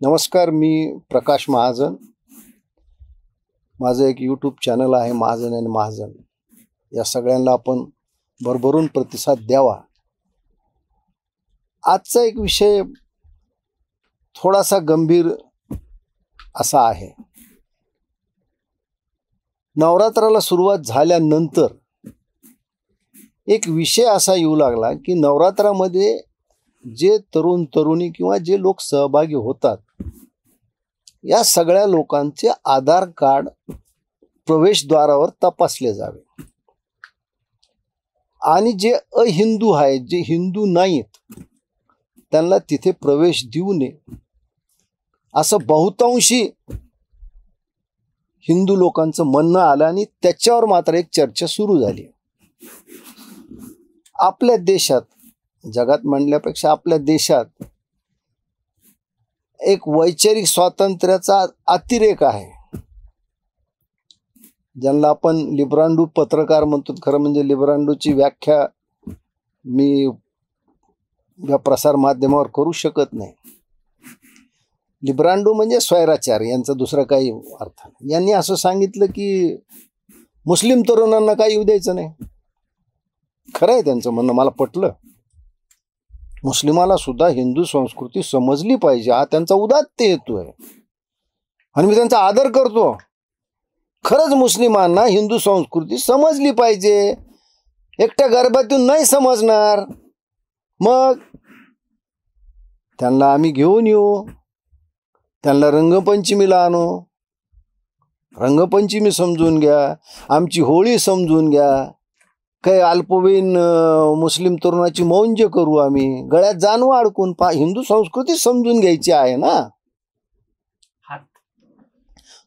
नमस्कार, मी प्रकाश महाजन. माझं एक यूट्यूब चॅनल आहे महाजन आणि महाजन. या सगळ्यांना आपण भरभरून प्रतिसाद द्यावा. आजचा एक विषय थोडासा गंभीर असा आहे. नवरात्राला सुरुवात झाल्यानंतर एक विषय असा येऊ लागला की नवरात्रामध्ये जे तरुण तरुणी किंवा जे लोक सहभागी होतात या सगळ्या लोकांचे आधार कार्ड प्रवेशद्वारावर तपासले जावे आणि जे अहिंदू आहेत, जे हिंदू नाहीत, त्यांना तिथे प्रवेश देऊ नये असं बहुतांशी हिंदू लोकांचं म्हणणं आलं आणि त्याच्यावर मात्र एक चर्चा सुरू झाली. आपल्या देशात, जगात म्हणल्यापेक्षा आपल्या देशात एक वैचारिक स्वातंत्र्याचा अतिरेक आहे, ज्यांना आपण लिब्रांडो पत्रकार म्हणतो. खरं म्हणजे लिब्रांडोची व्याख्या मी या प्रसार माध्यमावर करू शकत नाही. लिब्रांडो म्हणजे स्वैराचार, यांचा दुसरा काही अर्थ नाही. यांनी असं सांगितलं की मुस्लिम तरुणांना काही येऊ द्यायचं नाही. खरं आहे त्यांचं म्हणणं, मला पटलं. मुस्लिमाला सुद्धा हिंदू संस्कृती समजली पाहिजे, हा त्यांचा उदात्त हेतू आहे आणि मी त्यांचा आदर करतो. खरंच मुस्लिमांना हिंदू संस्कृती समजली पाहिजे. एकट्या गर्भातून नाही समजणार, मग त्यांना आम्ही घेऊन येऊ, त्यांना रंगपंचमीला आणू. रंगपंचमी समजून घ्या, आमची होळी समजून घ्या. काही अल्पवयीन मुस्लिम तरुणाची मौंज करू आम्ही, गळ्यात जानू अडकून. हिंदू संस्कृती समजून घ्यायची आहे ना.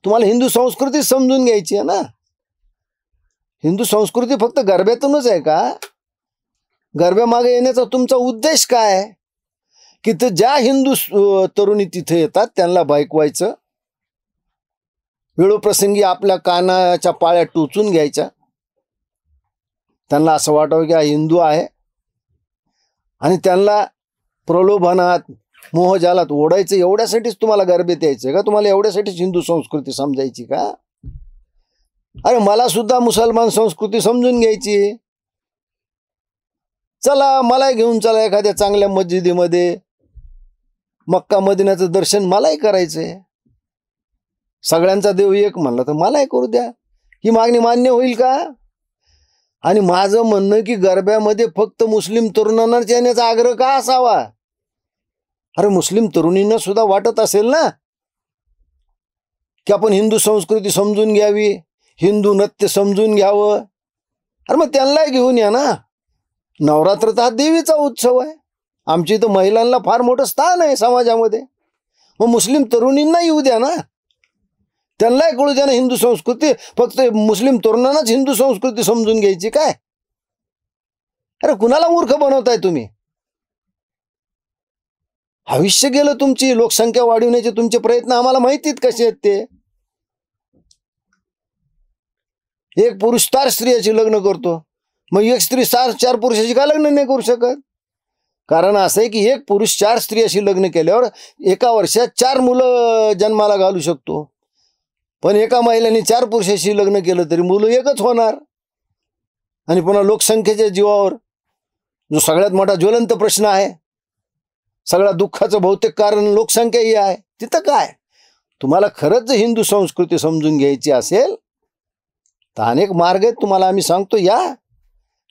तुम्हाला हिंदू संस्कृती समजून घ्यायची आहे ना. हिंदू संस्कृती फक्त गरब्यातूनच आहे का? गरब्यामागे येण्याचा तुमचा उद्देश काय आहे? की तर ज्या हिंदू तरुणी तिथे येतात त्यांना बायकवायचं, वेळोप्रसंगी आपल्या कानाच्या पाळ्या टोचून घ्यायच्या, त्यांना असं वाटावं की हा हिंदू आहे आणि त्यांना प्रलोभनात मोहजालात ओढायचं. एवढ्यासाठीच तुम्हाला गरबेत यायचं का? तुम्हाला एवढ्यासाठीच हिंदू संस्कृती समजायची का? अरे मला सुद्धा मुसलमान संस्कृती समजून घ्यायची. चला, मला घेऊन चला एखाद्या चांगल्या मस्जिदीमध्ये, मक्का मदिन्याचं दर्शन मलाही करायचंय. सगळ्यांचा देव एक म्हणला तर मलाही करू द्या. ही मागणी मान्य होईल का? आणि माझं म्हणणं की गरब्यामध्ये फक्त मुस्लिम तरुणांनाच येण्याचा आग्रह का असावा? अरे मुस्लिम तरुणींना सुद्धा वाटत असेल ना की आपण हिंदू संस्कृती समजून घ्यावी, हिंदू नृत्य समजून घ्यावं. अरे मग त्यांनाही घेऊन या ना. नवरात्र तर हा देवीचा उत्सव आहे. आमची इथं महिलांना फार मोठं स्थान आहे समाजामध्ये. मग मुस्लिम तरुणींना येऊ द्या ना, त्यांनाही कळू द्या ना हिंदू संस्कृती. फक्त मुस्लिम तरुणांनाच हिंदू संस्कृती समजून घ्यायची काय? अरे कुणाला मूर्ख बनवताय तुम्ही? भविष्य गेलं तुमची. लोकसंख्या वाढवण्याचे तुमचे प्रयत्न आम्हाला माहितीत कसे आहेत ते. एक पुरुष 4 स्त्रियाशी लग्न करतो, मग एक स्त्री 4 पुरुषाशी का लग्न नाही करू शकत? कारण असं आहे की एक पुरुष 4 स्त्रियाशी लग्न केल्यावर एका वर्षात 4 मुलं जन्माला घालू शकतो, पण एका महिलेने 4 पुरुषाशी लग्न केलं तरी मुलं एकच होणार. आणि पुन्हा लोकसंख्येच्या जीवावर जो सगळ्यात मोठा ज्वलंत प्रश्न आहे, सगळ्या दुःखाचं बहुतेक कारण लोकसंख्या ही आहे, तिथं काय? तुम्हाला खरंच हिंदू संस्कृती समजून घ्यायची असेल तर अनेक मार्ग आहेत. तुम्हाला आम्ही सांगतो या.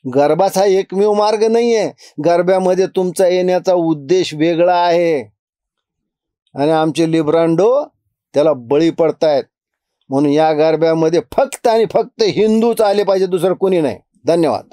गरबाचा एकमेव मार्ग नाही आहे. गरब्यामध्ये तुमचा येण्याचा उद्देश वेगळा आहे आणि आमचे लिब्रांडो त्याला बळी पडतायत. म्हणून या गरब्यामध्ये फक्त आणि फक्त हिंदूच आले पाहिजे, दुसरं कोणी नाही. धन्यवाद.